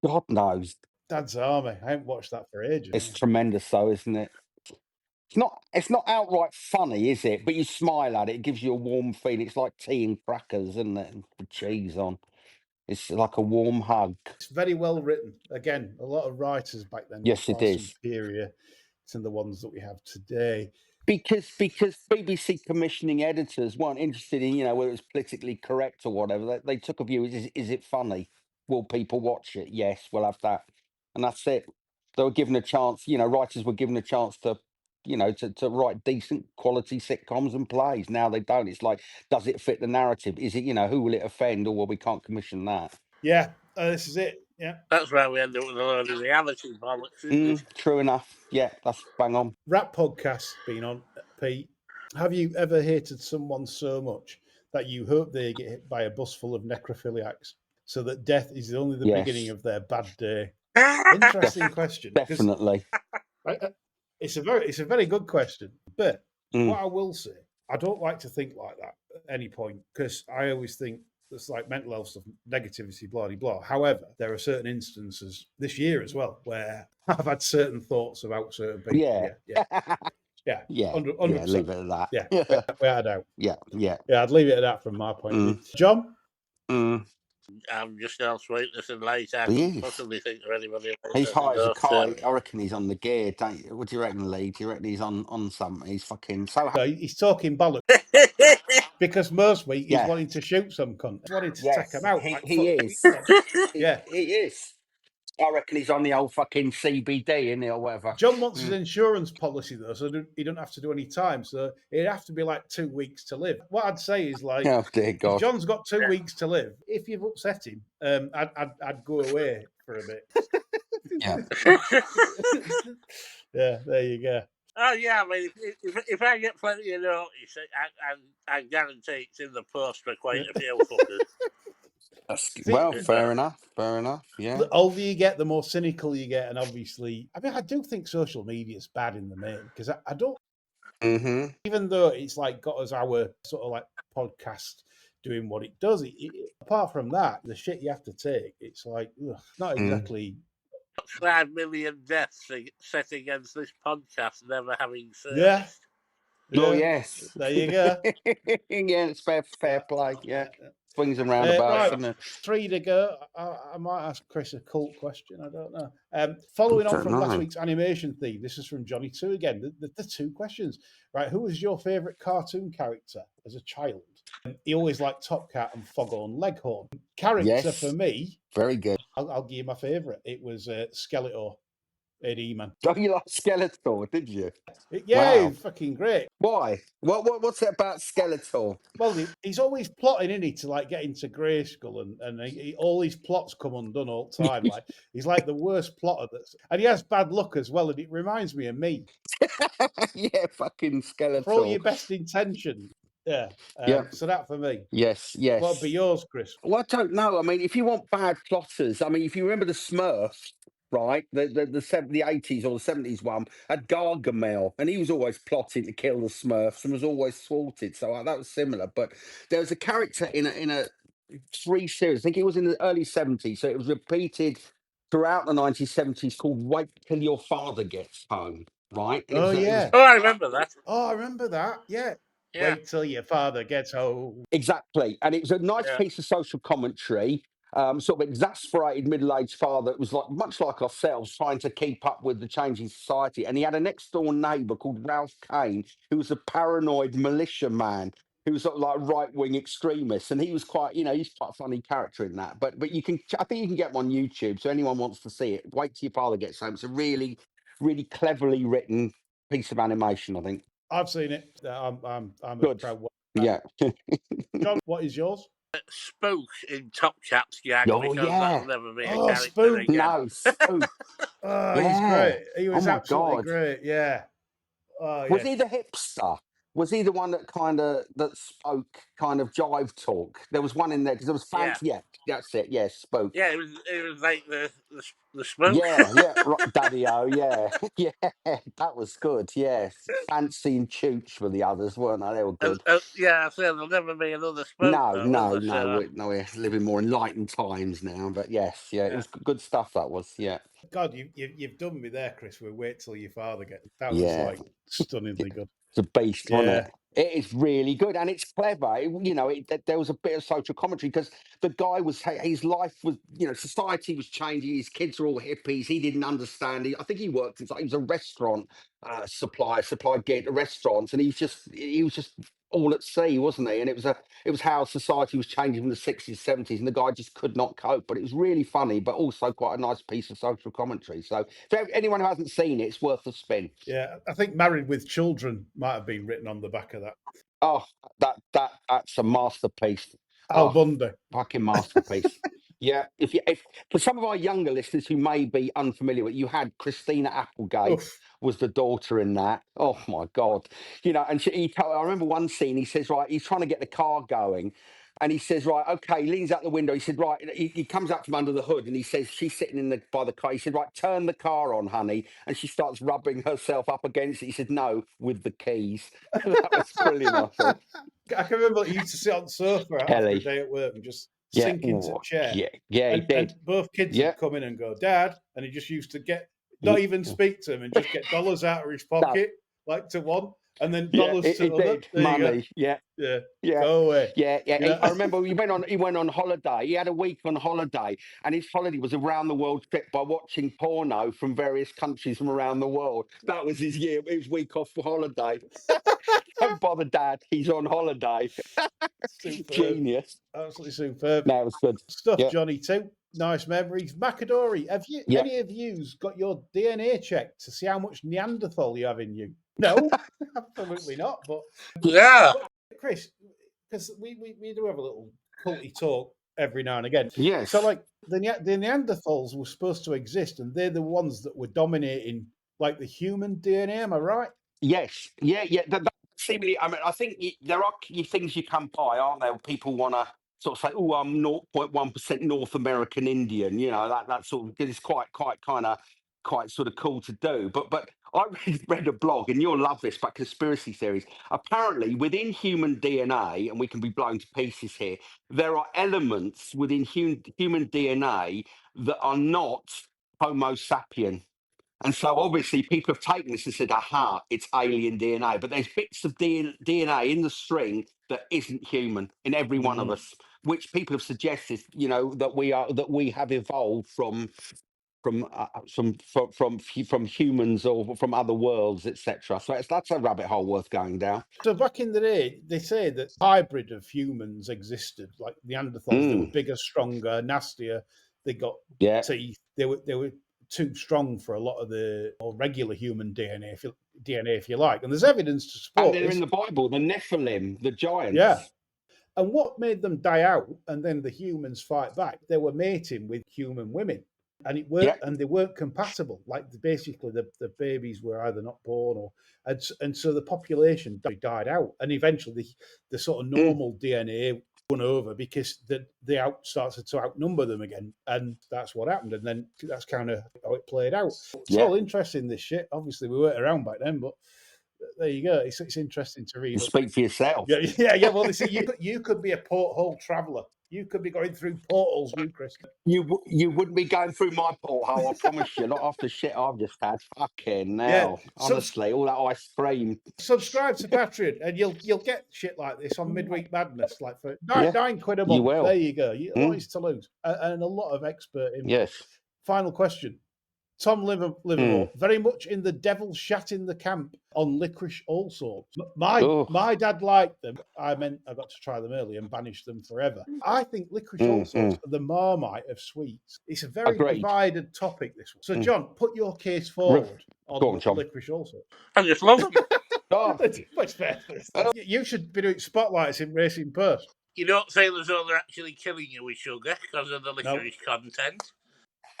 God knows. Dad's Army. I haven't watched that for ages. It's tremendous, though, isn't it? It's not. It's not outright funny, is it? But you smile at it. It gives you a warm feeling. It's like tea and crackers, isn't it? And the cheese on. It's like a warm hug. It's very well written. Again, a lot of writers back then Yes, were it far is. superior to the ones that we have today. Because BBC commissioning editors weren't interested in, you know, whether it's politically correct or whatever. They took a view: is it funny? Will people watch it? Yes, we'll have that, and that's it. They were given a chance. You know, writers were given a chance to, you know, to write decent quality sitcoms and plays. Now they don't. It's like, does it fit the narrative? Is it, you know, who will it offend? Or well, we can't commission that. Yeah, this is it. Yeah. That's why we end up with a load of reality bollocks, isn't it? True enough. Yeah, that's bang on. Rap podcast been on, Pete. Have you ever hated someone so much that you hope they get hit by a bus full of necrophiliacs, so that death is only the Yes. beginning of their bad day? Interesting question. 'cause Definitely. It's a very good question. But Mm. what I will say, I don't like to think like that at any point, because I always think it's like mental health stuff, negativity, blah, blah, blah. However, there are certain instances this year as well where I've had certain thoughts about certain people. Yeah. Yeah. Yeah. 100%. Leave it at that. Yeah, without a doubt. Yeah. Yeah, I'd leave it at that from my point of view. John? I'm just all sweetness and light. I He couldn't is. possibly think of anybody else. He's high as a else, kite. I reckon he's on the gear. Don't you? What do you reckon, Lee? Do you reckon he's on something? He's fucking so No, he's talking bollocks because most week he's Yeah. wanting to shoot some cunt. He's wanting to Yes, take him out. he- like, he fuck, is. you know. Yeah. He is. I reckon he's on the old fucking CBD, isn't he, or whatever. John wants his insurance policy though, so he don't have to do any time. So it'd have to be like 2 weeks to live. What I'd say is like, Oh dear if God. John's got 2 weeks to live, if you've upset him, I'd go away for a bit. Yeah. Yeah, there you go. Oh yeah, I mean, if I get plenty of notice, I guarantee it's in the post for quite a few fuckers. Well, fair enough. Fair enough. Yeah. The older you get, the more cynical you get, and obviously, I mean, I do think social media is bad in the main because I don't. Mm-hmm. Even though it's like got us our sort of like podcast doing what it does, apart from that, the shit you have to take, it's like not exactly. 5 million deaths set against this podcast never having serviced. Yeah. Oh yes. There you go. Yeah, it's fair play. Yeah. Swings and roundabouts, Right. isn't it? 3 to go. I might ask Chris a cult question. I don't know. Following on from last week's animation theme, this is from Johnny 2 again. The 2 questions. Right. Who was your favourite cartoon character as a child? He always liked Top Cat and Foghorn Leghorn. Character for me. Very good. I'll give you my favourite. It was Skeletor, Eddie Man. Don't you like Skeletor, did you? Yeah, Wow. he's fucking great. Why? What's it about Skeletor? Well, he's always plotting, isn't he, to like get into Grayskull, and all his plots come undone all the time. Like he's like the worst plotter. And he has bad luck as well, and it reminds me of me. Yeah, fucking Skeletor. For all your best intentions. Yeah. So that for me. Yes. What would be yours, Chris? Well, I don't know. I mean, if you want bad plotters, I mean, if you remember the Smurfs, right, the 80s or the 70s one, had Gargamel, and he was always plotting to kill the Smurfs and was always thwarted. So that was similar. But there was a character in a 3 series. I think it was in the early 70s. So it was repeated throughout the 1970s, called "Wait Till Your Father Gets Home." Right? And I remember that. Oh, I remember that. Yeah. Wait till your father gets home. Exactly. And it was a nice piece of social commentary. Sort of exasperated middle-aged father that was like much like ourselves, trying to keep up with the changing society. And he had a next-door neighbour called Ralph Kane, who was a paranoid militia man, who was sort of like right-wing extremist. And he was quite, he's quite a funny character in that. But I think you can get him on YouTube. So anyone wants to see it, Wait Till Your Father Gets Home. It's a really, really cleverly written piece of animation, I think. I've seen it. I'm Good. a proud one. Yeah. John, what is yours? Spook in Top Cat's gag, because that'll never be a character Spook. again. No, Spook. He's great. He was absolutely God. great. Yeah. Was he the hipster? Was he the one that spoke kind of jive talk? There was one in there because there was fans. Yeah. That's it. Yeah, spoke. Yeah, it was like the smoke. Yeah, Daddy-O, yeah. Yeah, that was good, yeah. Fancy and Chooch were the others, weren't they? They were good. Yeah, I said there'll never be another smoke No, though, will no, there? no, So, we're living more enlightened times now, but yes, yeah, it yeah. was good stuff, that was, yeah. God, you've done me there, Chris. We'll wait till your father gets. That was Yeah. like stunningly good. It's a beast, wasn't Yeah. it? It is really good, and it's clever. There was a bit of social commentary because the guy his life was, society was changing. His kids were all hippies. He didn't understand. I think he worked he was a restaurant supplied gear to restaurants, and he was just all at sea, wasn't he? And it was how society was changing from the 60s, 70s, and the guy just could not cope. But it was really funny, but also quite a nice piece of social commentary. So, for anyone who hasn't seen it, it's worth a spin. Yeah, I think Married with Children might have been written on the back of that. Oh, that's a masterpiece. Al Oh, Bundy. fucking masterpiece. Yeah, if for some of our younger listeners who may be unfamiliar with, you had Christina Applegate Oof. was the daughter in that. Oh my god, and I remember one scene. He says, right, he's trying to get the car going, and he says, right, okay, leans out the window. He said, right, he comes up from under the hood, and he says, she's sitting by the car. He said, right, turn the car on, honey, and she starts rubbing herself up against it. He said, no, with the keys. That was brilliant, I thought. I can remember he used to sit on the sofa after Kelly. a day at work and just Yeah, sink into the chair. yeah, he And did. both kids Yeah. would come in and go, Dad, and he just used to not even speak to him and just get dollars out of his pocket, like to one, and then dollars to he the other. did. There you go. Money. Yeah. Go away. Yeah. Yeah. I remember he went on holiday. He had a week on holiday, and his holiday was a round the world trip by watching porno from various countries from around the world. That was his week off for holiday. Don't bother, Dad. He's on holiday. Superb. Genius. Absolutely superb. No, it was good. Stuff, Yeah. Johnny, too. Nice memories. Macadori, have you any of yous got your DNA checked to see how much Neanderthal you have in you? No, absolutely not. But Yeah. Chris, because we do have a little culty talk every now and again. Yes. So, like, the Neanderthals were supposed to exist, and they're the ones that were dominating, like, the human DNA. Am I right? Yes. Yeah. That seemingly, I mean, I think there are things you come by, aren't there? People want to sort of say, "Oh, I'm 0.1% North American Indian," that sort of, because it's quite sort of cool to do. But I read a blog, and you'll love this, but conspiracy theories. Apparently, within human DNA, and we can be blown to pieces here, there are elements within human DNA that are not Homo sapien. And so obviously people have taken this and said, aha, it's alien DNA. But there's bits of DNA in the string that isn't human in every one of us, which people have suggested, that we have evolved from humans or from other worlds, etc. So that's a rabbit hole worth going down. So back in the day, they say that hybrid of humans existed, like Neanderthals. They were bigger, stronger, nastier. They got teeth. They were too strong for a lot of the more regular human DNA, if you like. And there's evidence to support. And they're in the Bible, the Nephilim, the giants. Yeah. And what made them die out, and then the humans fight back? They were mating with human women, and it weren't, and they weren't compatible. Like basically, the babies were either not born, and so the population died out, and eventually the sort of normal DNA won over because they started to outnumber them again, and that's what happened. And then that's kind of how it played out. It's all interesting, this shit. Obviously, we weren't around back then, but there you go. It's interesting to read. You speak for yourself. Yeah. Well, you could be a porthole traveller. You could be going through portals, Chris. You wouldn't be going through my porthole, I promise you. Not after shit I've just had. Fucking hell. Honestly, all that ice cream. Subscribe to Patreon, and you'll get shit like this on Midweek Madness, like for £9 a month. You will. There you go. What is to lose? And a lot of expert input. Yes. Final question. Tom Livermore, very much in the devil's shat in the camp on licorice all sorts. My dad liked them. I got to try them early and banish them forever. I think licorice all sorts are the Marmite of sweets. It's a very divided topic, this one. So, John, put your case forward on licorice all sorts. I just love them. Much fair. You should be doing spotlights in Racing Purse. You don't feel as though they're actually killing you with sugar because of the licorice content.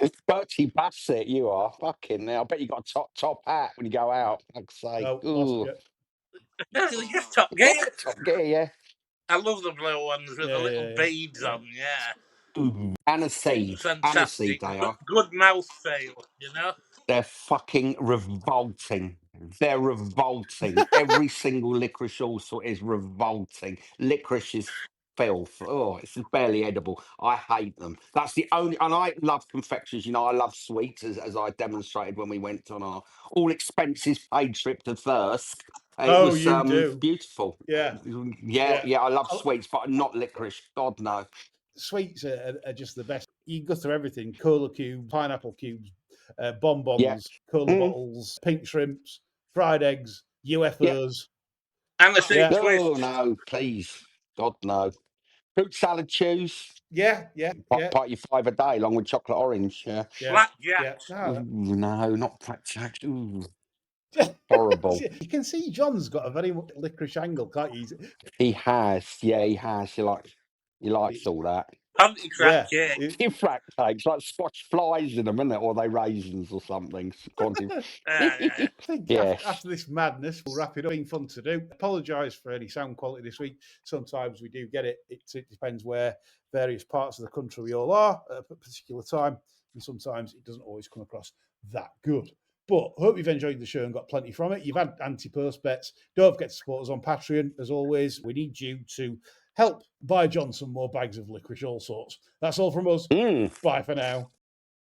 It's Bertie Bassett, you are. Fucking hell. I bet you got a top hat when you go out. I'd say. No, just Top Gear. Top Gear, yeah. I love the blue ones with the little beads on, yeah. Ooh, aniseed Fantastic. they are. Good mouthfeel, you know? They're fucking revolting. They're revolting. Every single licorice also is revolting. Licorice is filth. Oh, it's just barely edible. I hate them. That's the only, and I love confections. You know, I love sweets, as I demonstrated when we went on our all expenses paid trip to Thirsk. It Oh, was you do? beautiful. Yeah. Yeah, I love I- sweets, but not licorice. God no. Sweets are just the best. You can go through everything: cola cubes, pineapple cubes, Yeah. bonbons, cola Mm, bottles, pink shrimps, fried eggs, yeah. UFOs. And the sea Yeah, Oh twists. no, please. God no. Fruit salad chews. yeah. Part you 5 a day, along with chocolate orange. Yeah. Blackjack. Ah, Ooh, no, not blackjack. Ooh, horrible. you can see John's got a very licorice angle, can't you? He has. Yeah, he has. He likes all that. Honey crack Yeah. cake. In fact, cakes like Scotch flies in them, isn't it? Or are they raisins or something? I think Yes. after this madness, we'll wrap it up. Being fun to do. Apologise for any sound quality this week. Sometimes we do get it. It depends where various parts of the country we all are at a particular time, and sometimes it doesn't always come across that good. But hope you've enjoyed the show and got plenty from it. You've had anti-purse bets. Don't forget to support us on Patreon. As always, we need you to help buy John some more bags of licorice, all sorts. That's all from us. Mm. Bye for now.